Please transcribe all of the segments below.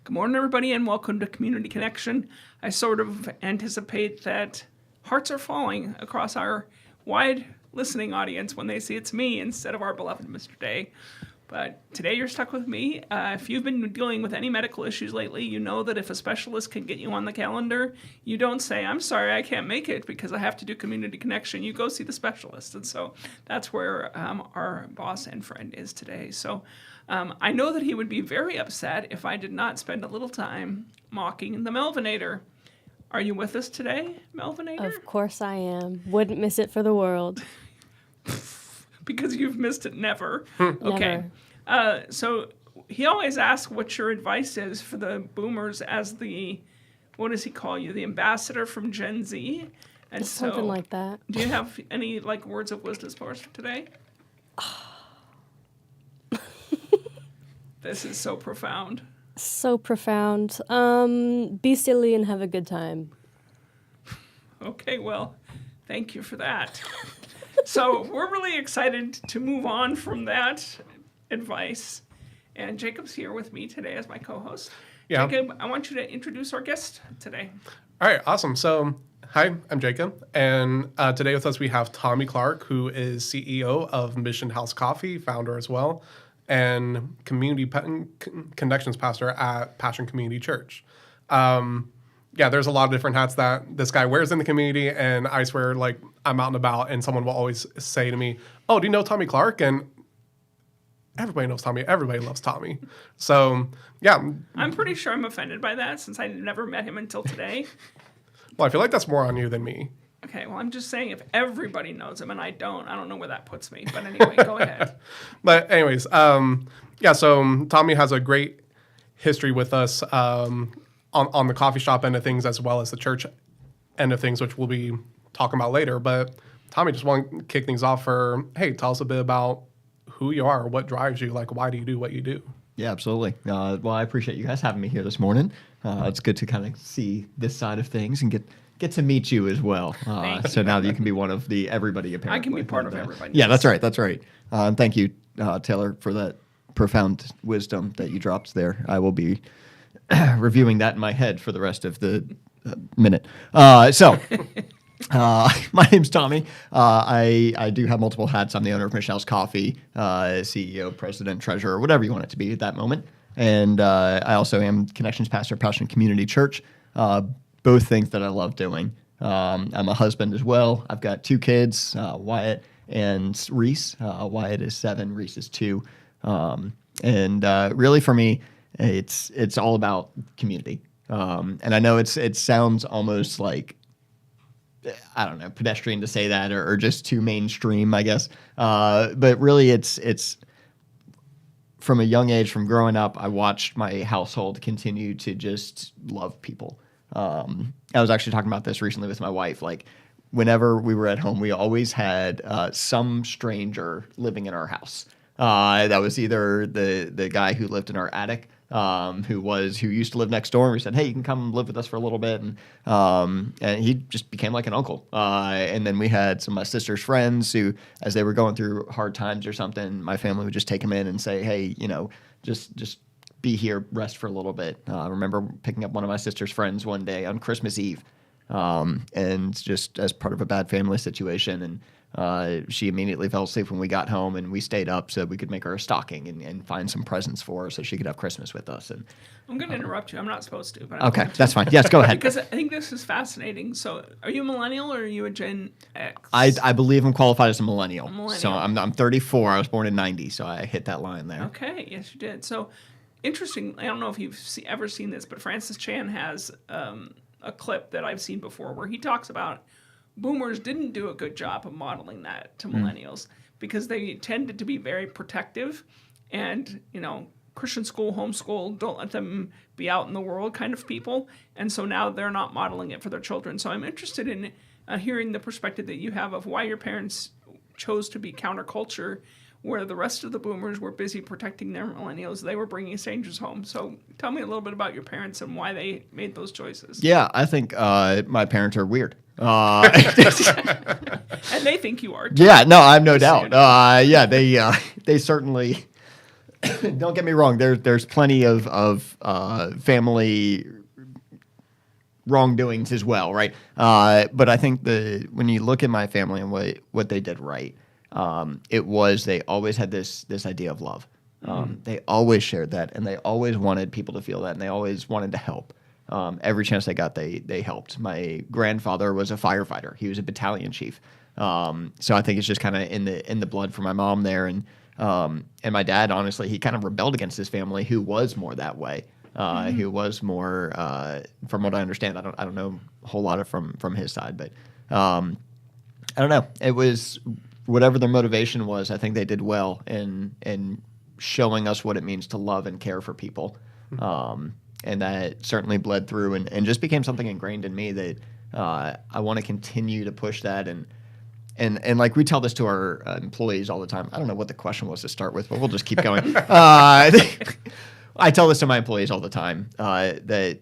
Good morning, everybody, and welcome to Community Connection. I sort of anticipate that hearts are falling across our wide listening audience when they see it's me instead of our beloved Mr. Day. But today you're stuck with me. If you've been dealing with any medical issues lately, you know that if a specialist can get you on the calendar, you don't say, I'm sorry, I can't make it because I have to do Community Connection. You go see the specialist. And so that's where our boss and friend is today. So I know that he would be very upset if I did not spend a little time mocking the Melvinator. Are you with us today, Melvinator? Of course I am. Wouldn't miss it for the world. Because you've missed it never. Never. Okay. So he always asks what your advice is for the boomers as the, what does he call you, the ambassador from Gen Z? And Something like that. Do you have any words of wisdom for us today? This is so profound. So profound. Be silly and have a good time. Okay, well, thank you for that. So we're really excited to move on from that advice. And Jacob's here with me today as my co-host. Yeah. Jacob, I want you to introduce our guest today. All right, awesome. So, hi, I'm Jacob, and today with us we have Tommy Clark, who is CEO of Mission House Coffee, founder as well, and community connections pastor at Passion Community Church. There's a lot of different hats that this guy wears in the community, and I swear, I'm out and about, and someone will always say to me, "Oh, do you know Tommy Clark?" And everybody knows Tommy. Everybody loves Tommy. So, yeah. I'm pretty sure I'm offended by that since I never met him until today. Well, I feel like that's more on you than me. Okay, well, I'm just saying if everybody knows him and I don't know where that puts me. But anyway, go ahead. But anyways, so Tommy has a great history with us on the coffee shop end of things as well as the church end of things, which we'll be talking about later. But Tommy, just want to kick things off hey, tell us a bit about who you are, what drives you, why do you do what you do? Yeah, absolutely. Well, I appreciate you guys having me here this morning. It's good to kind of see this side of things and get to meet you as well. So now that you can be one of the everybody apparently. I can be part of everybody. Yeah, that's right. That's right. Thank you, Taylor, for that profound wisdom that you dropped there. I will be reviewing that in my head for the rest of the minute. My name's Tommy. I do have multiple hats. I'm the owner of Mission House Coffee, CEO, president, treasurer, whatever you want it to be at that moment. And I also am Connections Pastor at Passion Community Church. Both things that I love doing. I'm a husband as well. I've got 2 kids, Wyatt and Reese. Wyatt is 7, Reese is 2. Really for me, it's all about community. And I know it sounds almost like, I don't know, pedestrian to say that or just too mainstream, I guess. But really it's from a young age, from growing up, I watched my household continue to just love people. I was actually talking about this recently with my wife. Whenever we were at home, we always had some stranger living in our house. That was either the guy who lived in our attic, who used to live next door, and we said, "Hey, you can come live with us for a little bit," and he just became like an uncle. And then we had some of my sister's friends who, as they were going through hard times or something, my family would just take them in and say, "Hey, just be here, rest for a little bit." I remember picking up one of my sister's friends one day on Christmas Eve, and just as part of a bad family situation, and she immediately fell asleep when we got home, and we stayed up so we could make her a stocking and find some presents for her so she could have Christmas with us. And I'm going to interrupt you. I'm not supposed to. But okay, that's fine. Yes, go ahead. Because I think this is fascinating. So are you a millennial or are you a Gen X? I believe I'm qualified as a millennial. So millennial. I'm 34. I was born in 90, so I hit that line there. Okay, yes, you did. So interesting. I don't know if you've ever seen this, but Francis Chan has a clip that I've seen before where he talks about boomers didn't do a good job of modeling that to millennials because they tended to be very protective and, Christian school, homeschool, don't let them be out in the world kind of people. And so now they're not modeling it for their children. So I'm interested in hearing the perspective that you have of why your parents chose to be counterculture where the rest of the boomers were busy protecting their millennials. They were bringing strangers home. So tell me a little bit about your parents and why they made those choices. Yeah, I think my parents are weird. And they think you are too. Yeah, no, I have no doubt. They certainly don't get me wrong. There's plenty of family wrongdoings as well, right? But I think when you look at my family and what they did right, it was they always had this idea of love. They always shared that, and they always wanted people to feel that, and they always wanted to help. Every chance they got, they helped. My grandfather was a firefighter. He was a battalion chief. So I think it's just kind of in the blood for my mom there, and my dad, honestly, he kind of rebelled against his family, who was more that way. Who was more, from what I understand, I don't know a whole lot from his side, but I don't know. It was whatever their motivation was. I think they did well in showing us what it means to love and care for people, and that certainly bled through and just became something ingrained in me that I want to continue to push that and like we tell this to our employees all the time. I don't know what the question was to start with, but we'll just keep going. I tell this to my employees all the time that,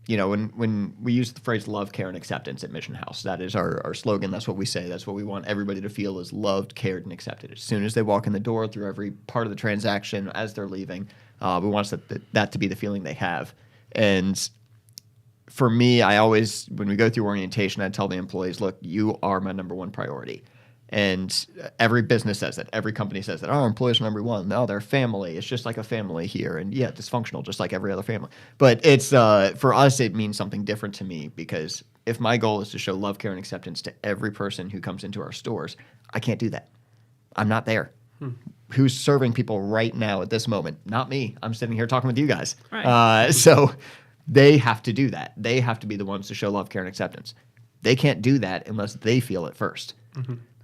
you know, when we use the phrase love, care, and acceptance at Mission House, that is our slogan. That's what we say. That's what we want everybody to feel is loved, cared, and accepted. As soon as they walk in the door, through every part of the transaction, as they're leaving, we want that to be the feeling they have. And for me, I always, when we go through orientation, I tell the employees, look, you are my number one priority. And every business says that. Every company says that. Our employees are number one. No, they're family. It's just like a family here. And yeah, dysfunctional, just like every other family. But it's for us, it means something different to me because if my goal is to show love, care, and acceptance to every person who comes into our stores, I can't do that. I'm not there. Who's serving people right now at this moment? Not me. I'm sitting here talking with you guys. Right. So they have to do that. They have to be the ones to show love, care, and acceptance. They can't do that unless they feel it first.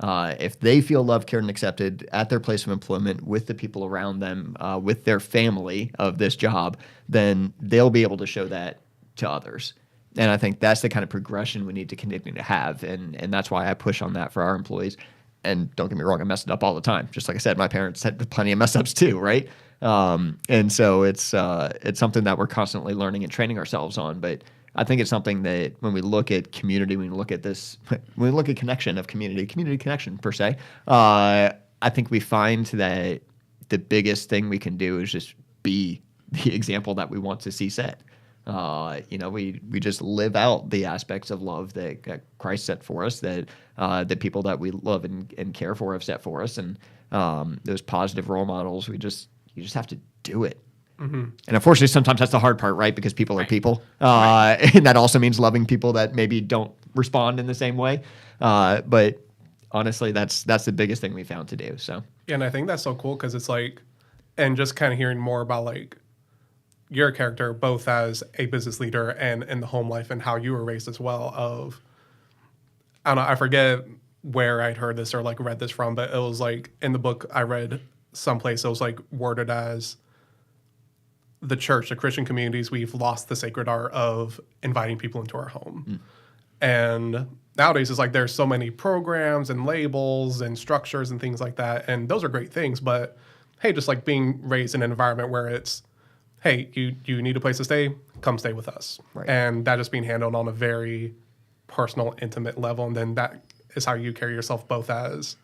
If they feel loved, cared, and accepted at their place of employment with the people around them, with their family of this job, then they'll be able to show that to others. And I think that's the kind of progression we need to continue to have. And that's why I push on that for our employees. And don't get me wrong, I messed it up all the time. Just like I said, my parents had plenty of mess ups too, right? And so it's something that we're constantly learning and training ourselves on. But I think it's something that when we look at community, when we look at this, when we look at connection of community connection per se, I think we find that the biggest thing we can do is just be the example that we want to see set. We just live out the aspects of love that Christ set for us, that the people that we love and care for have set for us, and those positive role models. You just have to do it. And unfortunately, sometimes that's the hard part, right? Because people are people. And that also means loving people that maybe don't respond in the same way. But honestly, that's the biggest thing we found to do. So Yeah, and I think that's so cool because it's like, and just kind of hearing more about like your character, both as a business leader and in the home life and how you were raised as well of, I don't know, I forget where I'd heard this or like read this from, but it was like in the book I read someplace, it was like worded as, the church, the Christian communities, we've lost the sacred art of inviting people into our home. And nowadays it's like there's so many programs and labels and structures and things like that. And those are great things. But hey, just like being raised in an environment where it's, hey, you need a place to stay, come stay with us. Right. And that just being handled on a very personal, intimate level. And then that is how you carry yourself both as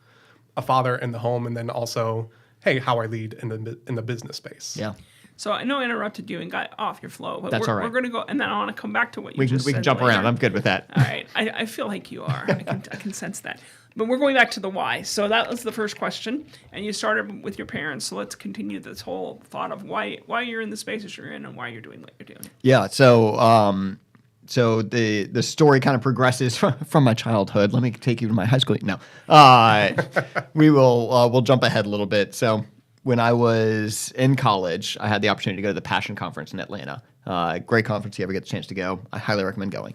a father in the home and then also, hey, how I lead in the business space. yeah. So I know I interrupted you and got off your flow, but That's all right. we're going to go, and then I want to come back to what you We just can said jump later. around. I'm good with that. All right. I feel like you are. I can sense that. But we're going back to the why. So that was the first question, and you started with your parents. So let's continue this whole thought of why you're in the spaces you're in and why you're doing what you're doing. Yeah. So the story kind of progresses from my childhood. Let me take you to my high school. No, we'll jump ahead a little bit. So when I was in college, I had the opportunity to go to the Passion Conference in Atlanta. Great conference. If you ever get the chance to go, I highly recommend going.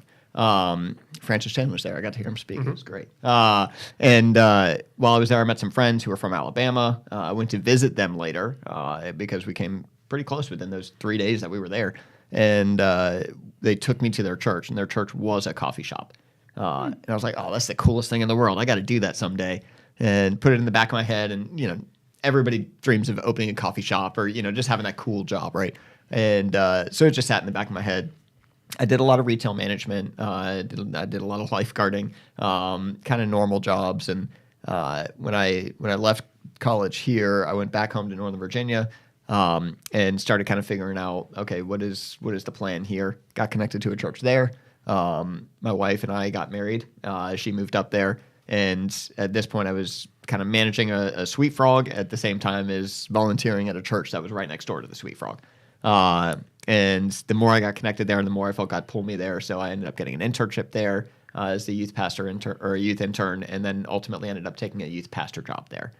Francis Chan was there. I got to hear him speak. It was great. And while I was there, I met some friends who were from Alabama. I went to visit them later because we came pretty close within those 3 days that we were there. And they took me to their church, and their church was a coffee shop. And I was like, oh, that's the coolest thing in the world. I got to do that someday. And put it in the back of my head. And, everybody dreams of opening a coffee shop or, just having that cool job, right? And so it just sat in the back of my head. I did a lot of retail management. I did a lot of lifeguarding, kind of normal jobs. And when I left college here, I went back home to Northern Virginia. and started kind of figuring out, okay, what is the plan here? Got connected to a church there. My wife and I got married. She moved up there, and at this point, I was kind of managing a Sweet Frog at the same time as volunteering at a church that was right next door to the Sweet Frog. And the more I got connected there, the more I felt God pull me there. So I ended up getting an internship there as the youth pastor or a youth intern, and then ultimately ended up taking a youth pastor job there.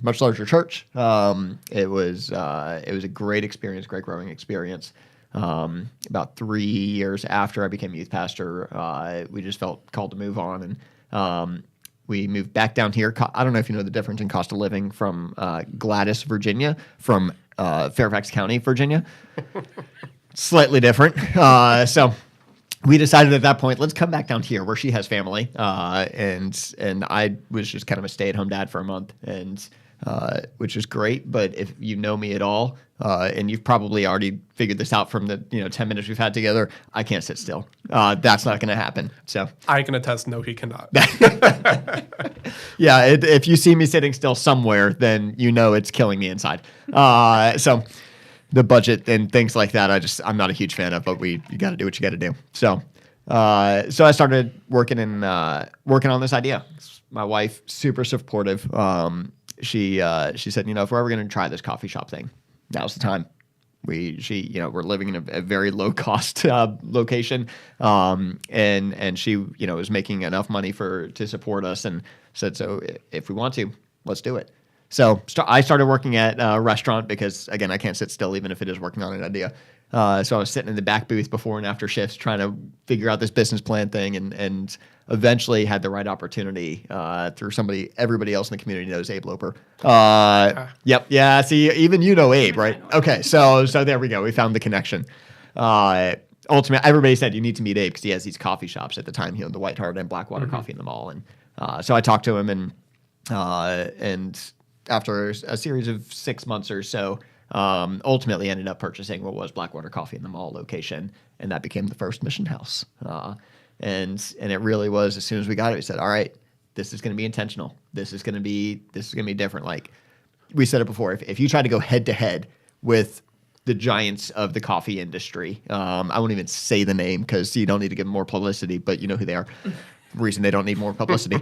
Much larger church. It was a great experience, great growing experience. About 3 years after I became youth pastor, we just felt called to move on, and we moved back down here. I don't know if you know the difference in cost of living from Gladys, Virginia, from Fairfax County, Virginia. Slightly different. So we decided at that point, let's come back down here where she has family. And I was just kind of a stay-at-home dad for a month, and which is great. But if you know me at all, and you've probably already figured this out from the 10 minutes we've had together, I can't sit still. That's not going to happen. So I can attest, no, he cannot. yeah, if you see me sitting still somewhere, then you know it's killing me inside. So the budget and things like that, I'm not a huge fan of, but you got to do what you got to do. So I started working on this idea. My wife, super supportive. She said, if we're ever going to try this coffee shop thing, now's the time. We're living in a very low cost location, and she was making enough money to support us, and said, so if we want to, let's do it. So I started working at a restaurant because, again, I can't sit still even if it is working on an idea. So I was sitting in the back booth before and after shifts trying to figure out this business plan thing, and eventually had the right opportunity through everybody else in the community knows Abe Loper. Yep. Yeah. See, even you know Abe, right? Okay. So there we go. We found the connection. Ultimately, everybody said you need to meet Abe because he has these coffee shops at the time. He owned the White Hart and Blackwater Coffee in the mall. And so I talked to him, and after a series of 6 months or so, ultimately ended up purchasing what was Blackwater Coffee in the mall location, and that became the first Mission House. And it really was, as soon as we got it, we said, all right, this is going to be intentional. This is going to be different. Like we said it before, if you try to go head to head with the giants of the coffee industry, I won't even say the name because you don't need to give them more publicity, but you know who they are. Reason they don't need more publicity.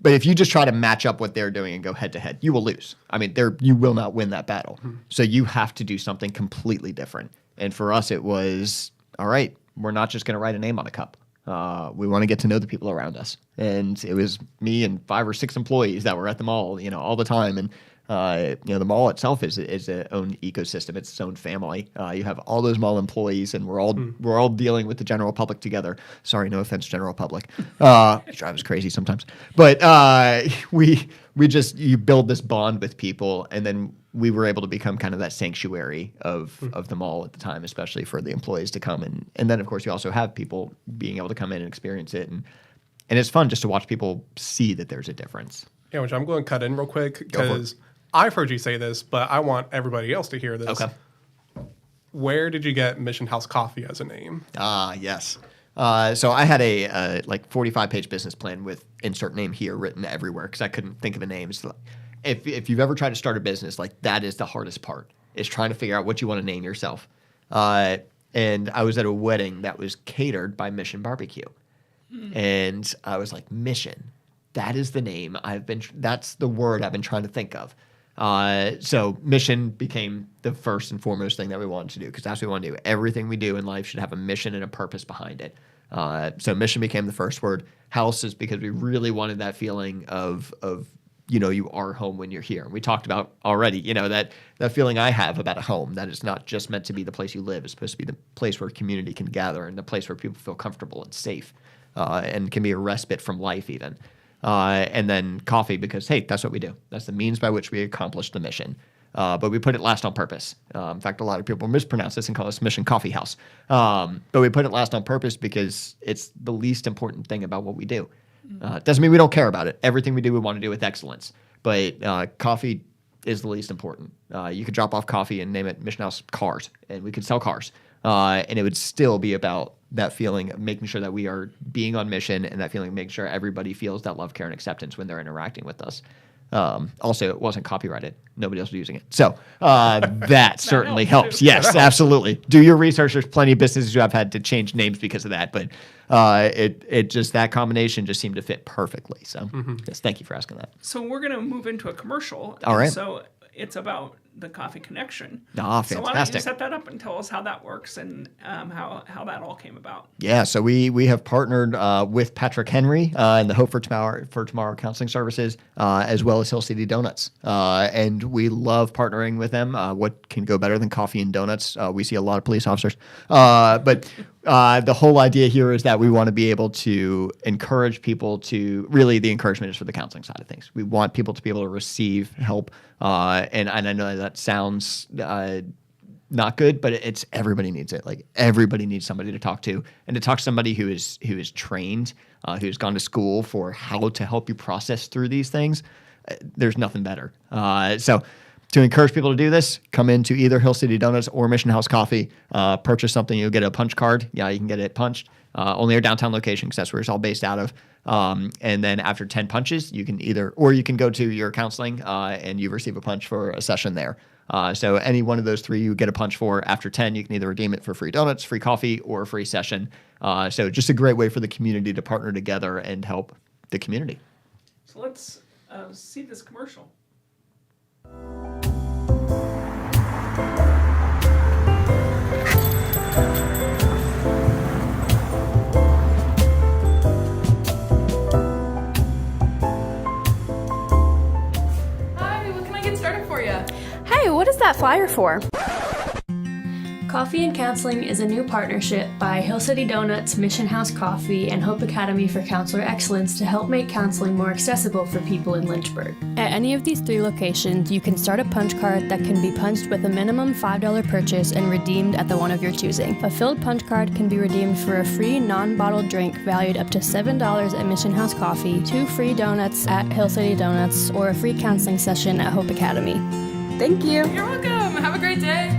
But if you just try to match up what they're doing and go head to head, you will lose. I mean, you will not win that battle. So you have to do something completely different. And for us, it was, all right, we're not just going to write a name on a cup. We want to get to know the people around us. And it was me and 5 or 6 employees that were at the mall, all the time. And the mall itself is its own ecosystem. It's its own family. You have all those mall employees, and we're all dealing with the general public together. Sorry, no offense, general public. It drives us crazy sometimes. But you build this bond with people, and then we were able to become kind of that sanctuary of the mall at the time, especially for the employees to come. And then, of course, you also have people being able to come in and experience it. And it's fun just to watch people see that there's a difference. Yeah, which I'm going to cut in real quick because I've heard you say this, but I want everybody else to hear this. Okay. Where did you get Mission House Coffee as a name? Yes. So I had a 45-page business plan with insert name here written everywhere because I couldn't think of a name. So if you've ever tried to start a business, that is the hardest part, is trying to figure out what you want to name yourself. And I was at a wedding that was catered by Mission Barbecue. And I was like, Mission, that is the name that's the word I've been trying to think of. So mission became the first and foremost thing that we wanted to do, because that's what we want to do. Everything we do in life should have a mission and a purpose behind it. So mission became the first word. House is because we really wanted that feeling of you are home when you're here. And we talked about already, that feeling I have about a home, that is not just meant to be the place you live. It's supposed to be the place where community can gather and the place where people feel comfortable and safe, and can be a respite from life even. And then coffee, because, hey, that's what we do. That's the means by which we accomplish the mission. But we put it last on purpose. In fact, a lot of people mispronounce this and call us Mission Coffee House. But we put it last on purpose because it's the least important thing about what we do. Doesn't mean we don't care about it. Everything we do, we want to do with excellence. But coffee is the least important. You could drop off coffee and name it Mission House Cars, and we could sell cars. And it would still be about that feeling of making sure that we are being on mission, and that feeling of making sure everybody feels that love, care, and acceptance when they're interacting with us. Also, it wasn't copyrighted. Nobody else was using it. So that certainly helps. too. Yes, absolutely. Do your research. There's plenty of businesses who have had to change names because of that. But it just, that combination just seemed to fit perfectly. So yes, thank you for asking that. So we're going to move into a commercial. All right. So it's about the Coffee Connection. Ah, So why don't you fantastic. set that up and tell us how that works and how that all came about? Yeah, so we have partnered with Patrick Henry and the Hope for Tomorrow Counseling Services, as well as Hill City Donuts, and we love partnering with them. What can go better than coffee and donuts? We see a lot of police officers, but the whole idea here is that we want to be able to encourage people to really, the encouragement is for the counseling side of things. We want people to be able to receive help, and I know that sounds not good, but it's everybody needs it. Like everybody needs somebody to talk to, and to talk to somebody who is trained, who's gone to school for how to help you process through these things. There's nothing better. So to encourage people to do this, come into either Hill City Donuts or Mission House Coffee, purchase something, you'll get a punch card. Yeah, you can get it punched. Only our downtown location, because that's where it's all based out of. And then after 10 punches, you can you can go to your counseling and you receive a punch for a session there. So any one of those three you get a punch for. After 10, you can either redeem it for free donuts, free coffee, or a free session. So just a great way for the community to partner together and help the community. So let's see this commercial. Hi, what can I get started for you? Hey, what is that flyer for? Coffee and Counseling is a new partnership by Hill City Donuts, Mission House Coffee, and Hope Academy for Counselor Excellence to help make counseling more accessible for people in Lynchburg. At any of these 3 locations, you can start a punch card that can be punched with a minimum $5 purchase and redeemed at the one of your choosing. A filled punch card can be redeemed for a free non-bottled drink valued up to $7 at Mission House Coffee, 2 free donuts at Hill City Donuts, or a free counseling session at Hope Academy. Thank you. You're welcome. Have a great day.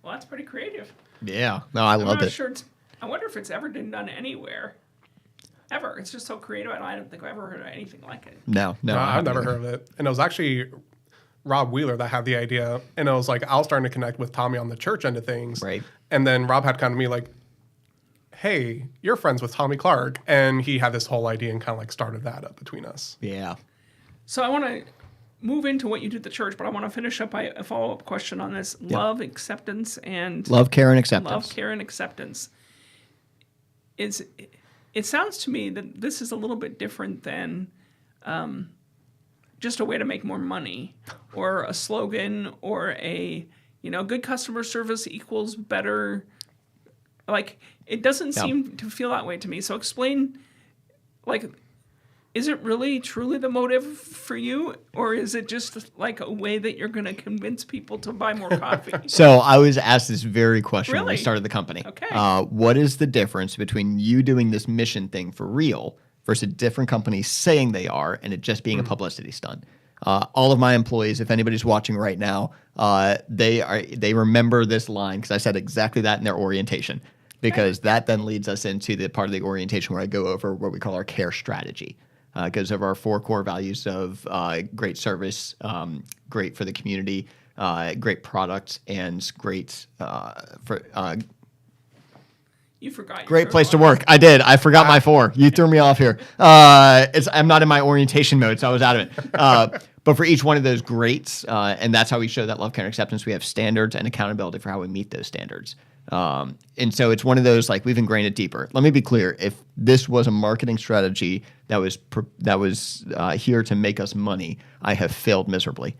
Well, that's pretty creative. Yeah, no, I I'm loved not it. sure. I wonder if it's ever been done anywhere. Ever. It's just so creative, and I don't think I've ever heard of anything like it. No, No, I I've never heard of it. And it was actually Rob Wheeler that had the idea. And it was like, I was starting to connect with Tommy on the church end of things. Right. And then Rob had kind of me like, hey, you're friends with Tommy Clark. And he had this whole idea and kind of like started that up between us. Yeah. So I want to move into what you do at the church, but I want to finish up by a follow-up question on this love, acceptance, and Love, care, and acceptance. love, care, and acceptance. It sounds to me that this is a little bit different than just a way to make more money or a slogan or a, good customer service equals better. Like, it doesn't seem to feel that way to me. So explain, like, is it really truly the motive for you, or is it just like a way that you're going to convince people to buy more coffee? So I was asked this very question when Really? we started the company. Okay. What is the difference between you doing this mission thing for real versus different companies saying they are and it just being a publicity stunt? All of my employees, if anybody's watching right now, they remember this line because I said exactly that in their orientation. Because that then leads us into the part of the orientation where I go over what we call our care strategy. Goes over our 4 core values of great service, great for the community, great products, and great You forgot. your great third place to one. work. I did. I forgot my 4. You threw me off here. I'm not in my orientation mode, so I was out of it. But for each one of those greats, and that's how we show that love, care, and acceptance, we have standards and accountability for how we meet those standards. And so it's one of those, like, we've ingrained it deeper. Let me be clear. If this was a marketing strategy that was here to make us money, I have failed miserably.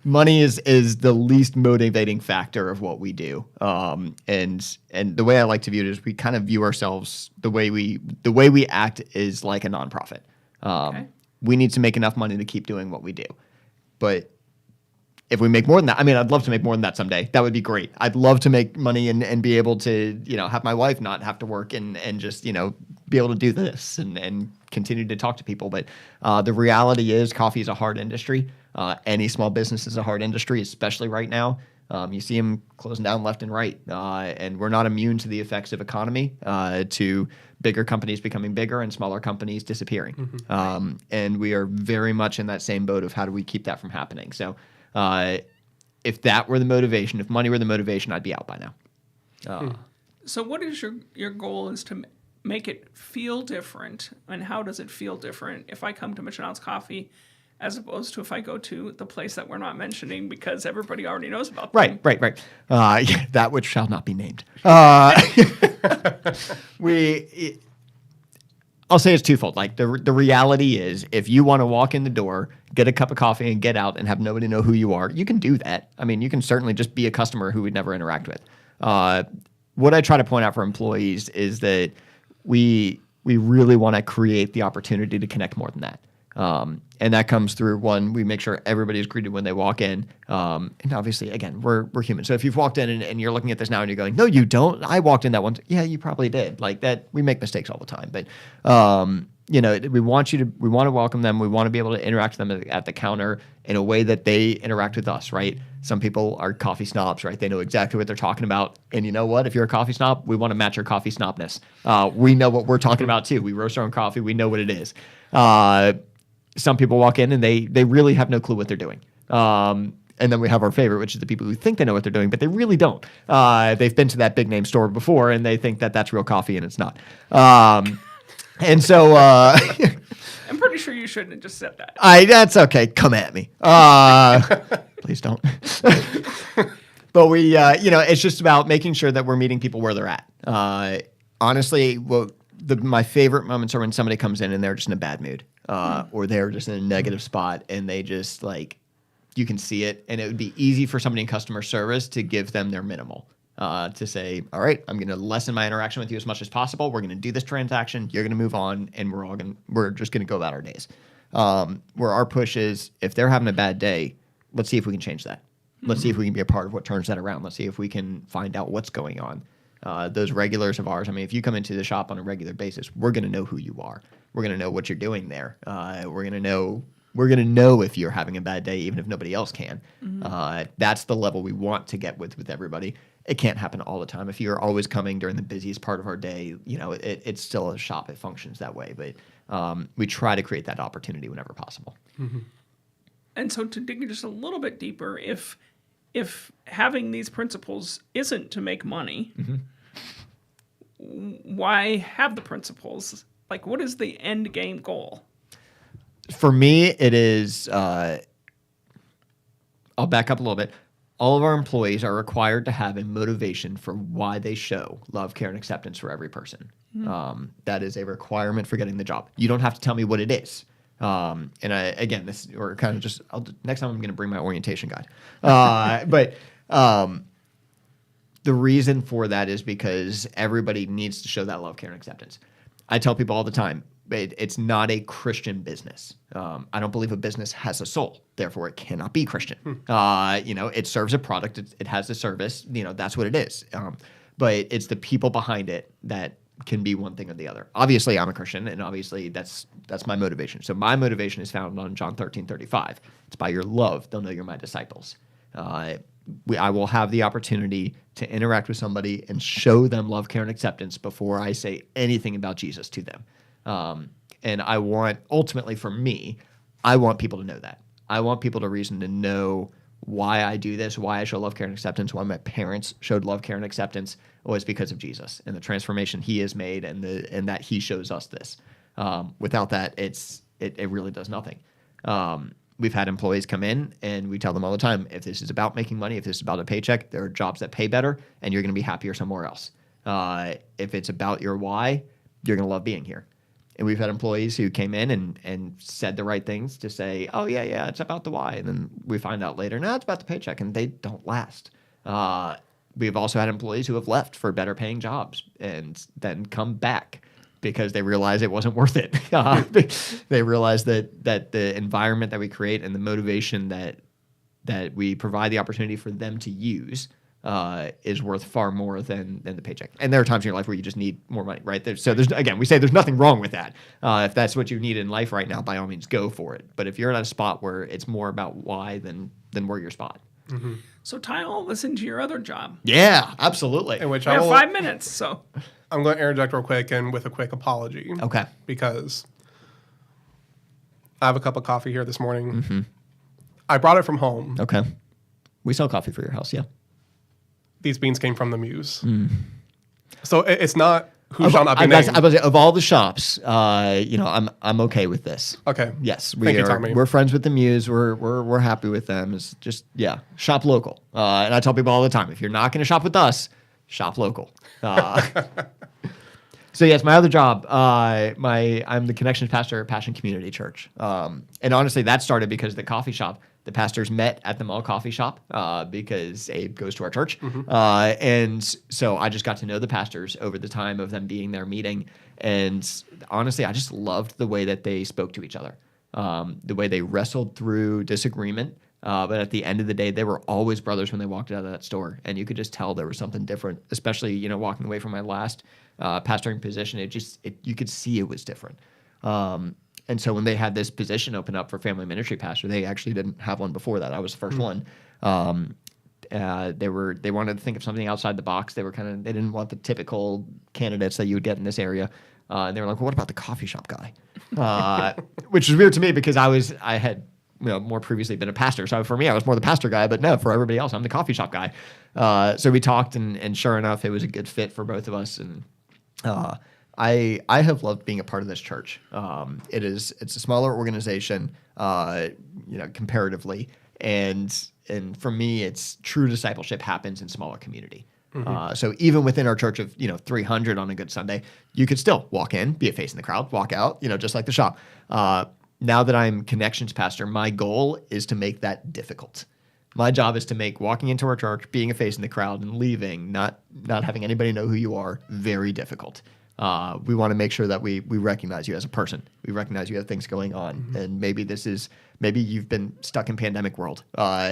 Money is the least motivating factor of what we do. And the way I like to view it is we kind of view ourselves the way we act is like a nonprofit. Okay. We need to make enough money to keep doing what we do. But if we make more than that, I mean, I'd love to make more than that someday. That would be great. I'd love to make money and be able to, have my wife not have to work and just, be able to do this and continue to talk to people. But the reality is coffee is a hard industry. Any small business is a hard industry, especially right now. You see them closing down left and right, and we're not immune to the effects of economy, to bigger companies becoming bigger and smaller companies disappearing. And we are very much in that same boat of how do we keep that from happening. So if that were the motivation, if money were the motivation, I'd be out by now. So what is your goal is to make it feel different, and how does it feel different if I come to Mission House Coffee as opposed to if I go to the place that we're not mentioning because everybody already knows about them? Right. That which shall not be named. I'll say it's twofold. Like the reality is, if you want to walk in the door, get a cup of coffee, and get out and have nobody know who you are, you can do that. I mean, you can certainly just be a customer who we'd never interact with. What I try to point out for employees is that we really want to create the opportunity to connect more than that. And that comes through, one, we make sure everybody's greeted when they walk in. And obviously, again, we're human. So if you've walked in and you're looking at this now and you're going, no, you don't. I walked in that once. Yeah, you probably did. Like that, we make mistakes all the time. But, we want to welcome them. We want to be able to interact with them at the counter in a way that they interact with us, right? Some people are coffee snobs, right? They know exactly what they're talking about. And you know what? If you're a coffee snob, we want to match your coffee snobness. We know what we're talking about too. We roast our own coffee. We know what it is. Some people walk in and they really have no clue what they're doing. And then we have our favorite, which is the people who think they know what they're doing, but they really don't. They've been to that big name store before and they think that that's real coffee and it's not. And so I'm pretty sure you shouldn't have just said that. That's okay. Come at me. Please don't. But we, it's just about making sure that we're meeting people where they're at. Honestly, my favorite moments are when somebody comes in and they're just in a bad mood, or they're just in a negative spot and they just you can see it. And it would be easy for somebody in customer service to give them their minimal. To say, all right, I'm going to lessen my interaction with you as much as possible. We're going to do this transaction. You're going to move on, and we're just going to go about our days. Where our push is, if they're having a bad day, let's see if we can change that. Let's see if we can be a part of what turns that around. Let's see if we can find out what's going on. Those regulars of ours, I mean, if you come into the shop on a regular basis, we're going to know who you are. We're going to know what you're doing there. We're going to know if you're having a bad day, even if nobody else can. That's the level we want to get with everybody. It can't happen all the time. If you're always coming during the busiest part of our day, it's still a shop. It functions that way. But we try to create that opportunity whenever possible. And so to dig just a little bit deeper, if having these principles isn't to make money, why have the principles? Like, what is the end game goal? For me, it is, I'll back up a little bit. All of our employees are required to have a motivation for why they show love, care, and acceptance for every person. That is a requirement for getting the job. You don't have to tell me what it is. Next time I'm going to bring my orientation guide. But the reason for that is because everybody needs to show that love, care, and acceptance. I tell people all the time, it's not a Christian business. I don't believe a business has a soul. Therefore, it cannot be Christian. It serves a product. It has a service. That's what it is. But it's the people behind it that can be one thing or the other. Obviously, I'm a Christian, and obviously that's my motivation. So my motivation is found on John 13:35. It's by your love they'll know you're my disciples. I will have the opportunity to interact with somebody and show them love, care, and acceptance before I say anything about Jesus to them. And I want, ultimately for me, I want people to know that. I want people to reason to know why I do this, why I show love, care, and acceptance, why my parents showed love, care, and acceptance was because of Jesus and the transformation he has made and that he shows us this. Without that, it really does nothing. We've had employees come in and we tell them all the time, if this is about making money, if this is about a paycheck, there are jobs that pay better and you're going to be happier somewhere else. If it's about your why, you're going to love being here. And we've had employees who came in and said the right things to say, oh, yeah, it's about the why. And then we find out later, no, it's about the paycheck, and they don't last. We've also had employees who have left for better paying jobs and then come back because they realize it wasn't worth it. They realize that the environment that we create and the motivation that we provide the opportunity for them to use is worth far more than the paycheck. And there are times in your life where you just need more money, right? We say there's nothing wrong with that. If that's what you need in life right now, by all means, go for it. But if you're at a spot where it's more about why than where your spot. So tie all this into your other job. Yeah, absolutely. In which We I have will, 5 minutes, so I'm going to interject real quick and with a quick apology. Okay. Because I have a cup of coffee here this morning. I brought it from home. Okay. We sell coffee for your house, yeah. These beans came from the Muse. So it's not who shall not be I named. was say, of all the shops, I'm okay with this. Okay. Yes, Thank you, Tommy. we're friends with the Muse. We're happy with them. It's just shop local. And I tell people all the time, if you're not going to shop with us, shop local. So yes, my other job, I'm the connections pastor at Passion Community Church. And honestly, that started because the coffee shop, the pastors met at the mall coffee shop because Abe goes to our church. And so I just got to know the pastors over the time of them being there meeting. And honestly, I just loved the way that they spoke to each other, the way they wrestled through disagreement. But at the end of the day, they were always brothers when they walked out of that store. And you could just tell there was something different, especially, walking away from my last pastoring position. You could see it was different. And so when they had this position open up for family ministry pastor, they actually didn't have one before that. I was the first one. They wanted to think of something outside the box. They didn't want the typical candidates that you would get in this area. And they were like, well, what about the coffee shop guy? Which is weird to me because I had more previously been a pastor. So for me, I was more the pastor guy, but no, for everybody else, I'm the coffee shop guy. So we talked and sure enough, it was a good fit for both of us. And I have loved being a part of this church. It's a smaller organization, comparatively. And for me, it's true discipleship happens in smaller community. So even within our church of 300 on a good Sunday, you could still walk in, be a face in the crowd, walk out, just like the shop. Now that I'm connections pastor, my goal is to make that difficult. My job is to make walking into our church, being a face in the crowd, and leaving, not having anybody know who you are, very difficult. We want to make sure that we recognize you as a person. We recognize you have things going on, and maybe you've been stuck in pandemic world.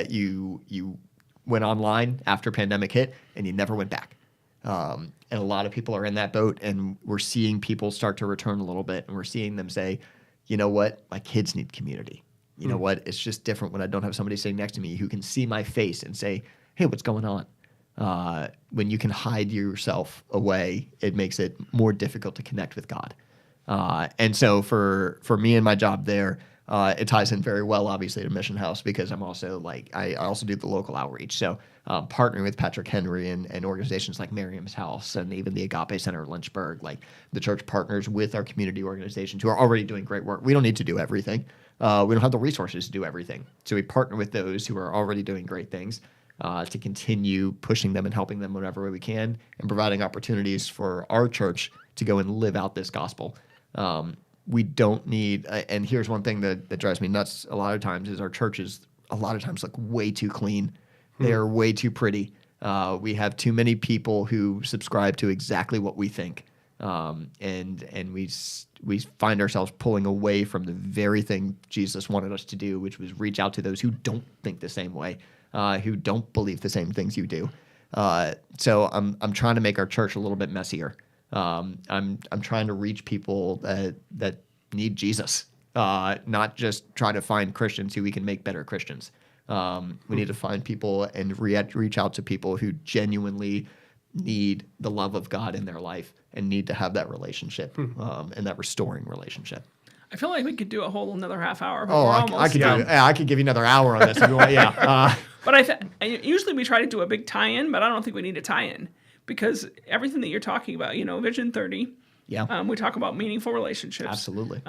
You went online after pandemic hit, and you never went back. And a lot of people are in that boat, and we're seeing people start to return a little bit, and we're seeing them say, you know what, my kids need community. You know what, it's just different when I don't have somebody sitting next to me who can see my face and say, hey, what's going on? When you can hide yourself away, it makes it more difficult to connect with God. And so for me and my job there, it ties in very well, obviously, to Mission House because I'm also I also do the local outreach. So partnering with Patrick Henry and organizations like Miriam's House and even the Agape Center of Lynchburg, the church partners with our community organizations who are already doing great work. We don't need to do everything. We don't have the resources to do everything. So we partner with those who are already doing great things to continue pushing them and helping them whatever way we can and providing opportunities for our church to go and live out this gospel. We don't need, and here's one thing that drives me nuts a lot of times is our churches a lot of times look way too clean. They are way too pretty. We have too many people who subscribe to exactly what we think. And we find ourselves pulling away from the very thing Jesus wanted us to do, which was reach out to those who don't think the same way, who don't believe the same things you do. So I'm trying to make our church a little bit messier. I'm trying to reach people that need Jesus, not just try to find Christians who we can make better Christians. We need to find people and reach out to people who genuinely need the love of God in their life and need to have that relationship and that restoring relationship. I feel like we could do a whole another half hour. But Oh, we're I could I could give you another hour on this if you want. Yeah. But usually we try to do a big tie-in, but I don't think we need a tie-in because everything that you're talking about, Vision 30. Yeah. We talk about meaningful relationships. Absolutely.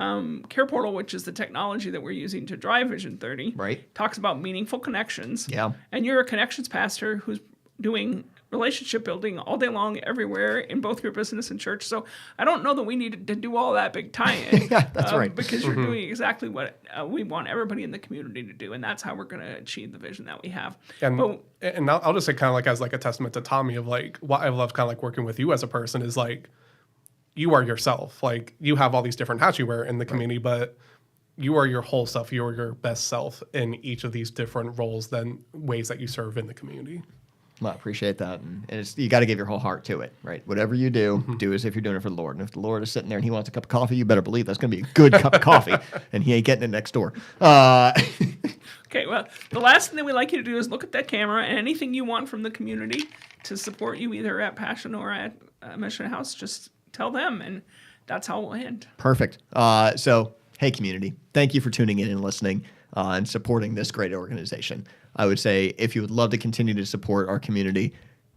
Care Portal, which is the technology that we're using to drive Vision 30, Right. talks about meaningful connections. Yeah. And you're a connections pastor who's doing relationship building all day long everywhere in both your business and church. So I don't know that we need to do all that big tie-in. Yeah, that's right. Because you're doing exactly what we want everybody in the community to do, and that's how we're going to achieve the vision that we have. And I'll just say kind of as a testament to Tommy of what I love kind of working with you as a person is you are yourself. You have all these different hats you wear in the community, but you are your whole self. You are your best self in each of these different roles, then ways that you serve in the community. Well, I appreciate that. And you got to give your whole heart to it, right? Whatever you do, do as if you're doing it for the Lord. And if the Lord is sitting there and he wants a cup of coffee, you better believe that's going to be a good cup of coffee, and he ain't getting it next door. Okay, well, the last thing that we like you to do is look at that camera, and anything you want from the community to support you either at Passion or at Mission House, just tell them, and that's how we'll end. Perfect. So, hey, community, thank you for tuning in and listening and supporting this great organization. I would say if you would love to continue to support our community,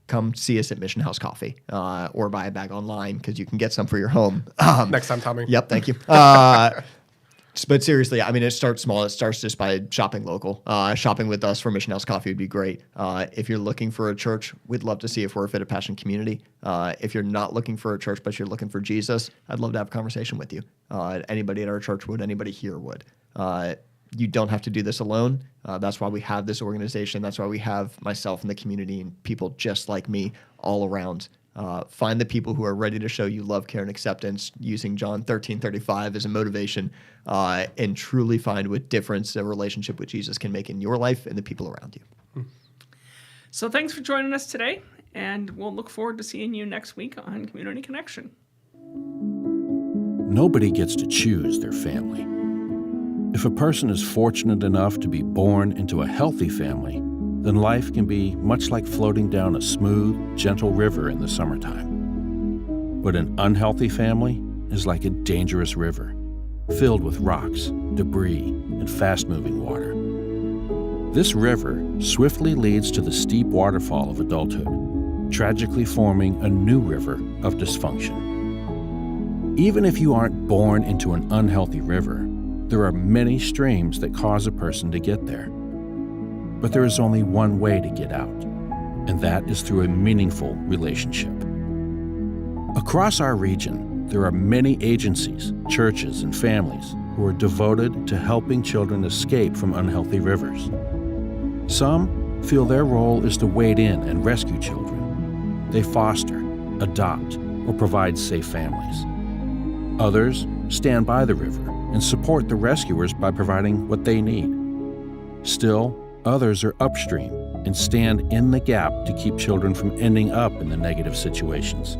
come see us at Mission House Coffee or buy a bag online because you can get some for your home. Next time, Tommy. Yep, thank you. But seriously, I mean, it starts small. It starts just by shopping local. Shopping with us for Mission House Coffee would be great. If you're looking for a church, we'd love to see if we're a Fit of Passion community. If you're not looking for a church, but you're looking for Jesus, I'd love to have a conversation with you. Anybody at our church would. Anybody here would. You don't have to do this alone. That's why we have this organization. That's why we have myself and the community and people just like me all around. Find the people who are ready to show you love, care, and acceptance using John 13:35 as a motivation, and truly find what difference a relationship with Jesus can make in your life and the people around you. So thanks for joining us today, and we'll look forward to seeing you next week on Community Connection. Nobody gets to choose their family. If a person is fortunate enough to be born into a healthy family, then life can be much like floating down a smooth, gentle river in the summertime. But an unhealthy family is like a dangerous river, filled with rocks, debris, and fast-moving water. This river swiftly leads to the steep waterfall of adulthood, tragically forming a new river of dysfunction. Even if you aren't born into an unhealthy river, there are many streams that cause a person to get there. But there is only one way to get out, and that is through a meaningful relationship. Across our region, there are many agencies, churches, and families who are devoted to helping children escape from unhealthy rivers. Some feel their role is to wade in and rescue children. They foster, adopt, or provide safe families. Others stand by the river and support the rescuers by providing what they need. Still, others are upstream and stand in the gap to keep children from ending up in the negative situations.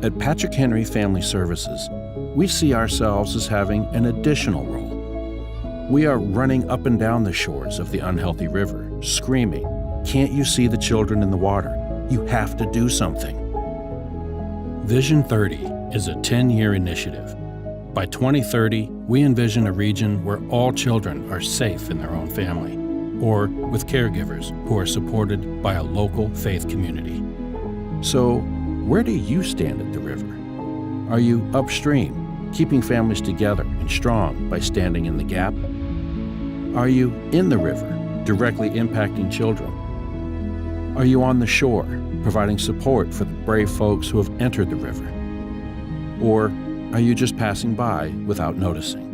At Patrick Henry Family Services, we see ourselves as having an additional role. We are running up and down the shores of the unhealthy river, screaming, "Can't you see the children in the water? You have to do something." Vision 30 is a 10-year initiative. By 2030, we envision a region where all children are safe in their own family, or with caregivers who are supported by a local faith community. So, where do you stand at the river? Are you upstream, keeping families together and strong by standing in the gap? Are you in the river, directly impacting children? Are you on the shore, providing support for the brave folks who have entered the river? Or are you just passing by without noticing?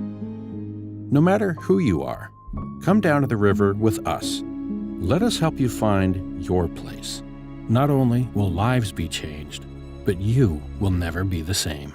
No matter who you are, come down to the river with us. Let us help you find your place. Not only will lives be changed, but you will never be the same.